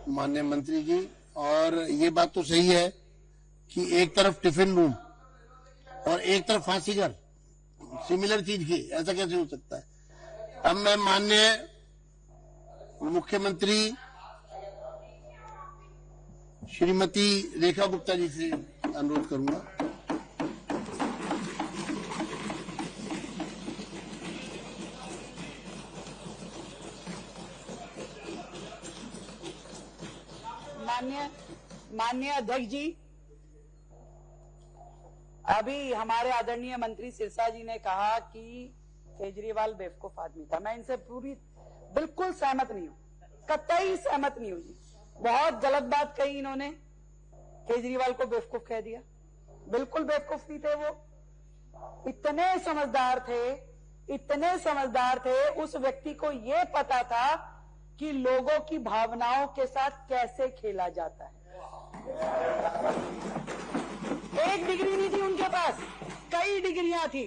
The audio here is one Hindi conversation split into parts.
माननीय मंत्री जी, और ये बात तो सही है कि एक तरफ टिफिन रूम और एक तरफ फांसी घर, सिमिलर चीज की, ऐसा कैसे हो सकता है। अब मैं माननीय मुख्यमंत्री श्रीमती रेखा गुप्ता जी से अनुरोध करूंगा। माननीय अध्यक्ष जी, अभी हमारे आदरणीय मंत्री सिरसा जी ने कहा कि केजरीवाल बेवकूफ आदमी था। मैं इनसे बिल्कुल सहमत नहीं हूं, कतई सहमत नहीं हूं जी। बहुत गलत बात कही इन्होंने, केजरीवाल को बेवकूफ कह दिया। बिल्कुल बेवकूफ नहीं थे वो, इतने समझदार थे। उस व्यक्ति को ये पता था कि लोगों की भावनाओं के साथ कैसे खेला जाता है। एक डिग्री नहीं थी उनके पास, कई डिग्रियां थी।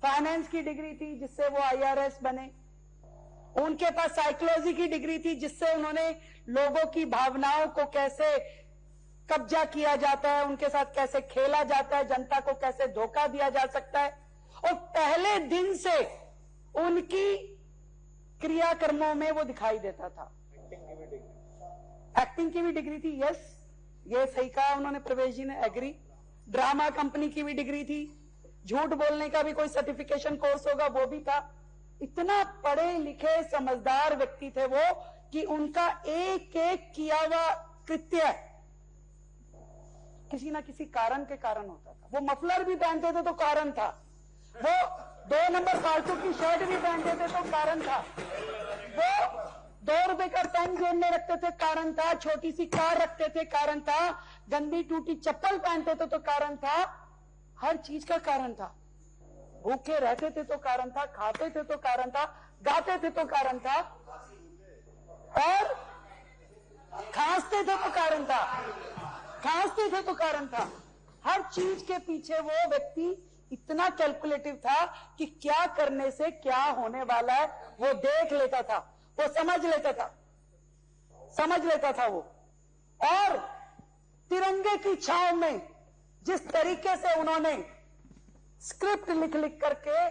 फाइनेंस की डिग्री थी जिससे वो IRS बने, उनके पास साइकोलॉजी की डिग्री थी जिससे उन्होंने लोगों की भावनाओं को कैसे कब्जा किया जाता है, उनके साथ कैसे खेला जाता है, जनता को कैसे धोखा दिया जा सकता है। और पहले दिन से उनकी क्रियाकर्मों में वो दिखाई देता था। एक्टिंग की भी डिग्री थी, यस, ये सही कहा उन्होंने, प्रवेश जी ने, एग्री। ड्रामा कंपनी की भी डिग्री थी, झूठ बोलने का भी कोई सर्टिफिकेशन कोर्स होगा वो भी था। इतना पढ़े लिखे समझदार व्यक्ति थे वो कि उनका एक एक किया हुआ कृत्य किसी ना किसी कारण के कारण होता था। वो मफलर भी पहनते थे तो कारण था, वो 2 नंबर फालतू की शर्ट भी पहनते थे तो कारण था, वो 2 रुपए का पेन जेब में रखते थे कारण था, छोटी सी कार रखते थे कारण था, गंदी टूटी चप्पल पहनते थे तो कारण था, हर चीज का कारण था। भूखे रहते थे तो कारण था, खाते थे तो कारण था, गाते थे तो कारण था, और खांसते थे तो कारण था। हर चीज के पीछे वो व्यक्ति इतना कैलकुलेटिव था कि क्या करने से क्या होने वाला है वो देख लेता था, वो समझ लेता था वो। और तिरंगे की छांव में जिस तरीके से उन्होंने स्क्रिप्ट लिख करके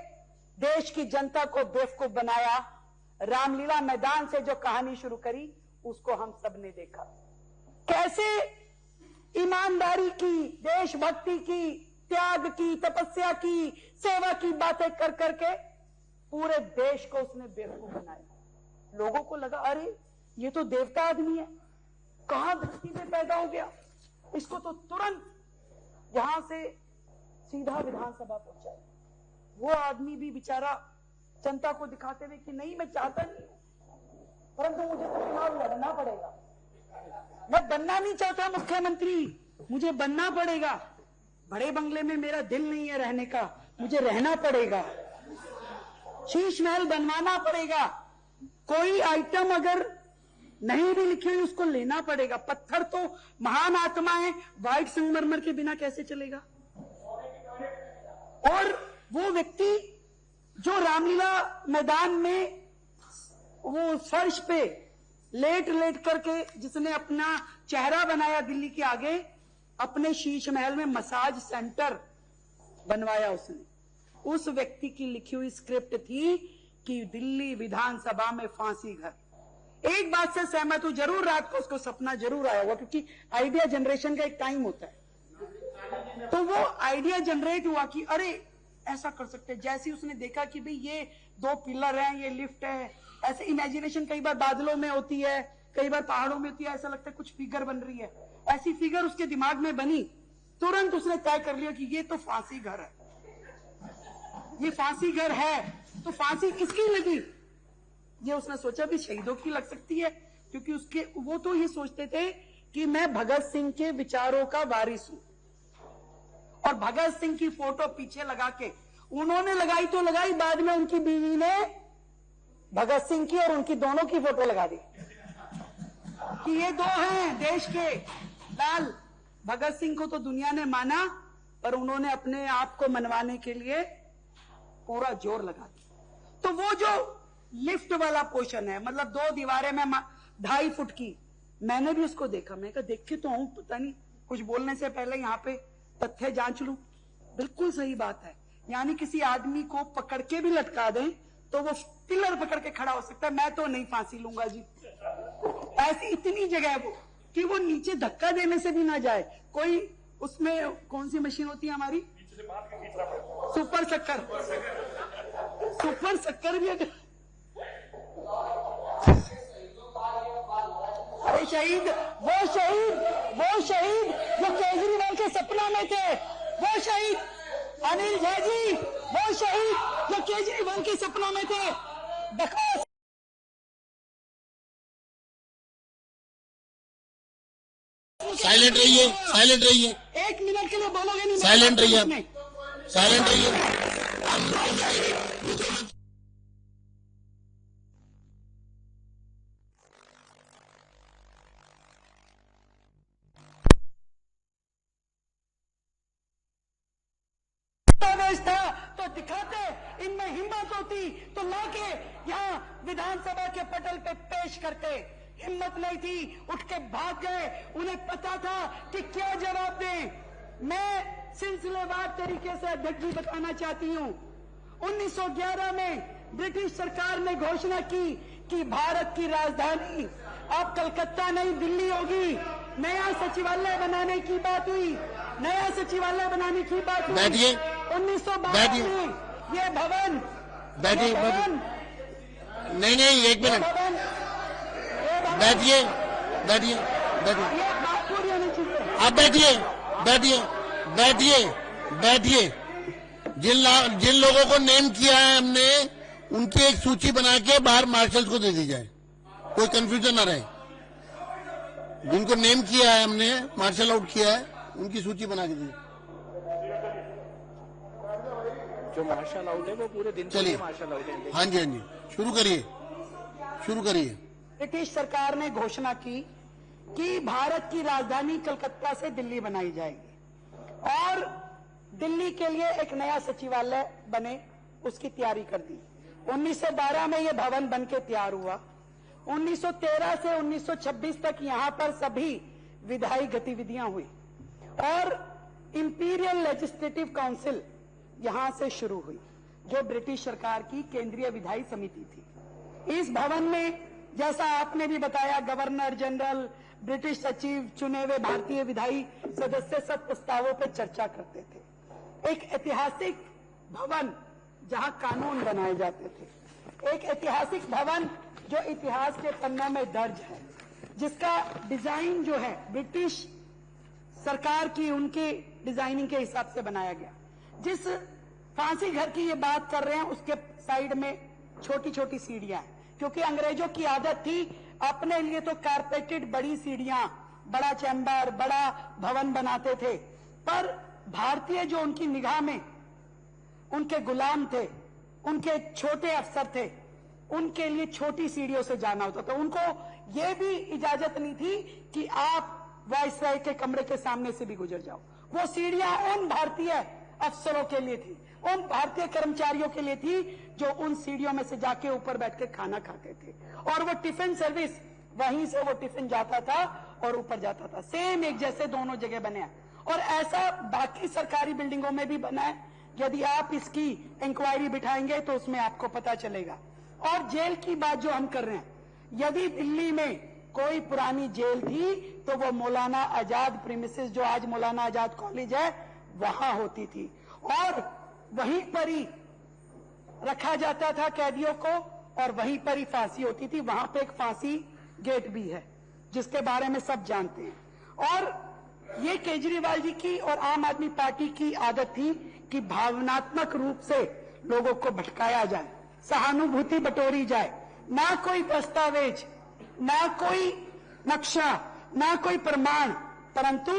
देश की जनता को बेवकूफ बनाया, रामलीला मैदान से जो कहानी शुरू करी उसको हम सब ने देखा। कैसे ईमानदारी की, देशभक्ति की, त्याग की, तपस्या की, सेवा की बातें कर करके पूरे देश को उसने बेवकूफ बनाया। लोगों को लगा अरे ये तो देवता आदमी है, कहां धरती में पैदा हो गया, इसको तो तुरंत यहां से सीधा विधानसभा पहुंचा। वो आदमी भी बेचारा जनता को दिखाते हुए कि नहीं मैं चाहता नहीं, परंतु मुझे तो चुनाव लड़ना पड़ेगा, मैं बनना नहीं चाहता मुख्यमंत्री, मुझे बनना पड़ेगा, बड़े बंगले में मेरा दिल नहीं है रहने का, मुझे रहना पड़ेगा, शीश महल बनवाना पड़ेगा, कोई आइटम अगर नहीं भी लिखी हुई उसको लेना पड़ेगा। पत्थर तो महान आत्मा है, व्हाइट संगमरमर के बिना कैसे चलेगा। और वो व्यक्ति जो रामलीला मैदान में वो फर्श पे लेट करके जिसने अपना चेहरा बनाया दिल्ली के आगे, अपने शीश महल में मसाज सेंटर बनवाया उसने। उस व्यक्ति की लिखी हुई स्क्रिप्ट थी कि दिल्ली विधानसभा में फांसी घर। एक बात से सहमत हूं, जरूर रात को उसको सपना जरूर आया होगा, क्योंकि आइडिया जनरेशन का एक टाइम होता है। तो वो आइडिया जनरेट हुआ कि अरे ऐसा कर सकते हैं। जैसे ही उसने देखा कि भाई ये 2 पिलर हैं, ये लिफ्ट है, ऐसे इमेजिनेशन कई बार बादलों में होती है, कई बार पहाड़ों में होती है, ऐसा लगता है कुछ फिगर बन रही है, ऐसी फिगर उसके दिमाग में बनी। तुरंत उसने तय कर लिया कि ये तो फांसी घर है, ये फांसी घर है। तो फांसी किसकी लगी, ये उसने सोचा भी शहीदों की लग सकती है, क्योंकि वो तो ये सोचते थे कि मैं भगत सिंह के विचारों का वारिस हूं। और भगत सिंह की फोटो पीछे लगा के उन्होंने लगाई तो लगाई, बाद में उनकी बीवी ने भगत सिंह की और उनकी दोनों की फोटो लगा दी कि ये 2 हैं देश के लाल। भगत सिंह को तो दुनिया ने माना, पर उन्होंने अपने आप को मनवाने के लिए पूरा जोर लगा दिया। तो वो जो लिफ्ट वाला पोर्शन है, मतलब 2 दीवारें में 2.5 फुट की, मैंने भी उसको देखा, मैं कहा देख के तो हूं, पता नहीं कुछ बोलने से पहले यहाँ पे तथ्य जांच लूं। बिल्कुल सही बात है, यानी किसी आदमी को पकड़ के भी लटका दें तो वो पिलर पकड़ के खड़ा हो सकता है, मैं तो नहीं फांसी लूंगा जी। ऐसी इतनी जगह है वो कि वो नीचे धक्का देने से भी ना जाए। कोई उसमें कौन सी मशीन होती है हमारी, सुपर शक्कर, सुपर शक्कर भी अगर अरे शहीद वो शहीद जो केजरीवाल के सपना में थे, वो शहीद अनिल झा जी, वो शहीद जो केजरीवाल के सपना में थे। बकवास। साइलेंट रहिए, साइलेंट रहिए, 1 मिनट के लिए बोलोगे नहीं? साइलेंट रहिए, साइलेंट रहिए। था तो दिखाते, इनमें हिम्मत होती तो लाके यहाँ विधानसभा के पटल पे पेश करते। हिम्मत नहीं थी, उठ के भाग गए। उन्हें पता था कि क्या जवाब दें। मैं सिलसिलेवार तरीके से अध्यक्ष जी बताना चाहती हूँ। 1911 में ब्रिटिश सरकार ने घोषणा की कि भारत की राजधानी अब कलकत्ता नहीं दिल्ली होगी। नया सचिवालय बनाने की बात हुई, नया सचिवालय बनाने की बात हुई। 1912 में ये भवन, नहीं 1 मिनट, बैठिए, आप बैठिए। जिन लोगों को नेम किया है हमने, उनकी एक सूची बना के बाहर मार्शल्स को दे दी जाए, कोई कंफ्यूजन ना रहे। जिनको नेम किया है हमने, मार्शल आउट किया है, उनकी सूची बना के दी। जो मार्शल आउट है वो पूरे दिन चलिए, मार्शल आउट है। हाँ जी, शुरू करिए। ब्रिटिश सरकार ने घोषणा की कि भारत की राजधानी कलकत्ता से दिल्ली बनाई जाएगी और दिल्ली के लिए एक नया सचिवालय बने, उसकी तैयारी कर दी। 1912 में यह भवन बनके तैयार हुआ। 1913 से 1926 तक यहां पर सभी विधायी गतिविधियां हुई और इंपीरियल लेजिस्लेटिव काउंसिल यहां से शुरू हुई, जो ब्रिटिश सरकार की केंद्रीय विधायी समिति थी। इस भवन में, जैसा आपने भी बताया, गवर्नर जनरल, ब्रिटिश सचिव, चुने हुए भारतीय विधायी सदस्य सब प्रस्तावों पर चर्चा करते थे। एक ऐतिहासिक भवन जहां कानून बनाए जाते थे, एक ऐतिहासिक भवन जो इतिहास के पन्नों में दर्ज है, जिसका डिजाइन जो है ब्रिटिश सरकार की उनकी डिजाइनिंग के हिसाब से बनाया गया। जिस फांसी घर की ये बात कर रहे हैं, उसके साइड में छोटी छोटी सीढ़ियां हैं, क्योंकि अंग्रेजों की आदत थी अपने लिए तो कारपेटेड बड़ी सीढ़ियां, बड़ा चैम्बर, बड़ा भवन बनाते थे, पर भारतीय जो उनकी निगाह में उनके गुलाम थे, उनके छोटे अफसर थे, उनके लिए छोटी सीढ़ियों से जाना होता था। उनको यह भी इजाजत नहीं थी कि आप वायसराय के कमरे के सामने से भी गुजर जाओ। वो सीढ़ियां उन भारतीय अफसरों के लिए थी, उन भारतीय कर्मचारियों के लिए थी जो उन सीढ़ियों में से जाके ऊपर बैठ के खाना खाते थे, और वो टिफिन सर्विस, वहीं से वो टिफिन जाता था और ऊपर जाता था। सेम एक जैसे दोनों जगह बने हैं, और ऐसा बाकी सरकारी बिल्डिंगों में भी बना है। यदि आप इसकी इंक्वायरी बिठाएंगे तो उसमें आपको पता चलेगा। और जेल की बात जो हम कर रहे हैं, यदि दिल्ली में कोई पुरानी जेल थी तो वो मौलाना आजाद प्रीमिसेस, जो आज मौलाना आजाद कॉलेज है, वहां होती थी, और वहीं पर ही रखा जाता था कैदियों को, और वहीं पर ही फांसी होती थी। वहां पे एक फांसी गेट भी है, जिसके बारे में सब जानते हैं। और ये केजरीवाल जी की और आम आदमी पार्टी की आदत थी कि भावनात्मक रूप से लोगों को भटकाया जाए, सहानुभूति बटोरी जाए, ना कोई दस्तावेज, ना कोई नक्शा, ना कोई प्रमाण, परंतु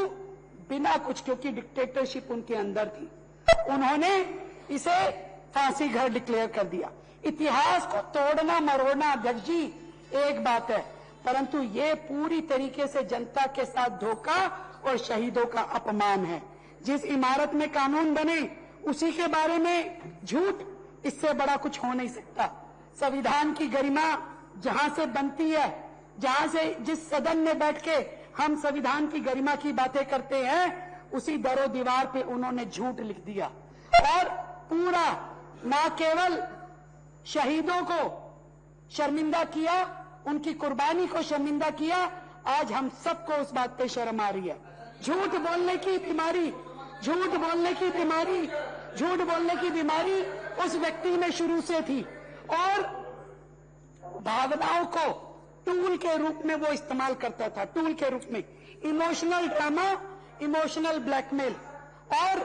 बिना कुछ, क्योंकि डिक्टेटरशिप उनके अंदर थी, उन्होंने इसे फांसी घर डिक्लेयर कर दिया। इतिहास को तोड़ना मरोड़ना अध्यक्ष जी एक बात है, परंतु ये पूरी तरीके से जनता के साथ धोखा और शहीदों का अपमान है। जिस इमारत में कानून बने उसी के बारे में झूठ, इससे बड़ा कुछ हो नहीं सकता। संविधान की गरिमा जहां से बनती है जहां से जिस सदन में बैठ के हम संविधान की गरिमा की बातें करते हैं, उसी दरो दीवार पे उन्होंने झूठ लिख दिया और पूरा न केवल शहीदों को शर्मिंदा किया, उनकी कुर्बानी को शर्मिंदा किया। आज हम सबको उस बात पे शर्म आ रही है। झूठ बोलने की बीमारी, झूठ बोलने की बीमारी, झूठ बोलने की बीमारी उस व्यक्ति में शुरू से थी और भावनाओं को टूल के रूप में वो इस्तेमाल करता था, टूल के रूप में। Emotional drama, emotional blackmail. और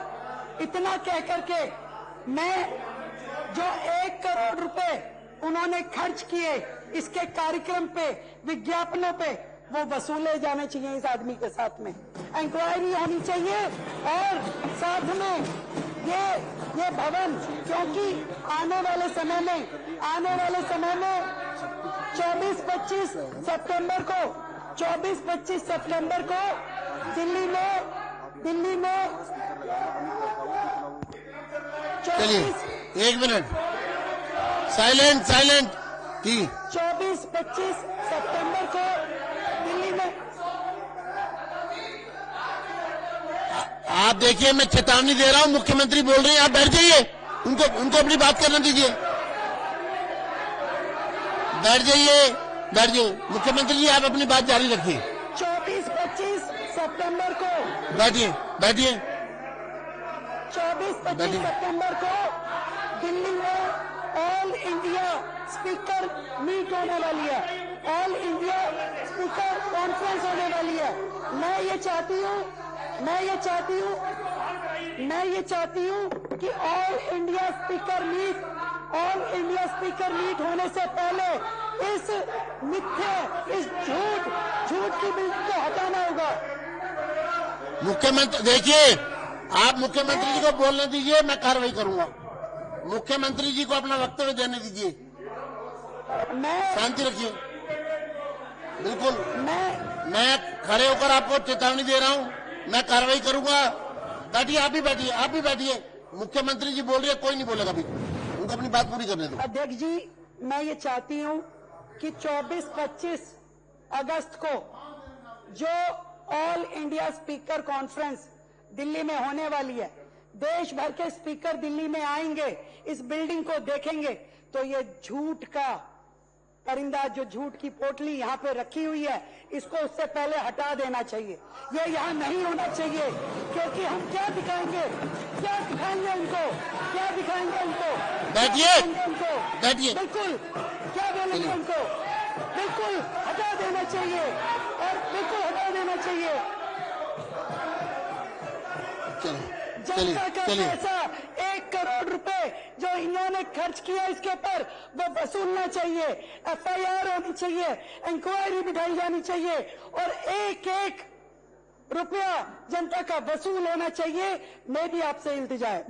इतना कह करके मैं जो 1 करोड़ रुपए उन्होंने खर्च किए इसके कार्यक्रम पे, विज्ञापनों पे, वो वसूले जाने चाहिए इस आदमी के साथ में। इंक्वायरी होनी चाहिए और साथ में ये भवन, क्योंकि आने वाले समय में 24-25 सितंबर को दिल्ली में चलिए 1 मिनट साइलेंट की 24-25 सितंबर को दिल्ली में आप देखिए, मैं चेतावनी दे रहा हूं, मुख्यमंत्री बोल रहे हैं, आप बैठ जाइए, उनको अपनी बात करने दीजिए। बैठ जाइए मुख्यमंत्री जी, आप अपनी बात जारी रखिए। 24-25 सितंबर को बैठिए 24-25 सितंबर को दिल्ली में ऑल इंडिया स्पीकर मीट होने वाली है, ऑल इंडिया स्पीकर कॉन्फ्रेंस होने वाली है। मैं ये चाहती हूँ कि ऑल इंडिया स्पीकर मीट होने से पहले इस झूठ की बिल्डिंग को हटाना होगा। मुख्यमंत्री देखिए, आप मुख्यमंत्री जी को बोलने दीजिए, मैं कार्रवाई करूंगा। मुख्यमंत्री जी को अपना वक्तव्य देने दीजिए, शांति रखिए। बिल्कुल, मैं खड़े होकर आपको चेतावनी दे रहा हूं, मैं कार्रवाई करूंगा। बैठिए, आप भी बैठिए। मुख्यमंत्री जी बोल रहे हैं, कोई नहीं बोलेगा अभी, उनको अपनी बात पूरी करने दो। अध्यक्ष जी, मैं ये चाहती हूं कि 24-25 अगस्त को जो all India speaker conference Delhi में होने वाली है, देश भर के स्पीकर दिल्ली में आएंगे, इस बिल्डिंग को देखेंगे, तो ये झूठ का परिंदा, जो झूठ की पोटली यहाँ पे रखी हुई है, इसको उससे पहले हटा देना चाहिए। ये यहाँ नहीं होना चाहिए, क्योंकि हम क्या दिखाएंगे उनको? बैठिए। बिल्कुल, क्या बोलेंगे उनको? बिल्कुल हटा देना चाहिए और बिल्कुल हटा देना चाहिए। जनता का पैसा 1 करोड़ रुपए जो इन्होंने खर्च किया इसके ऊपर वो वसूलना चाहिए, FIR होनी चाहिए, इंक्वायरी बिठाई जानी चाहिए और 1-1 रुपया जनता का वसूल होना चाहिए। मैं भी आपसे इल्तिजा है।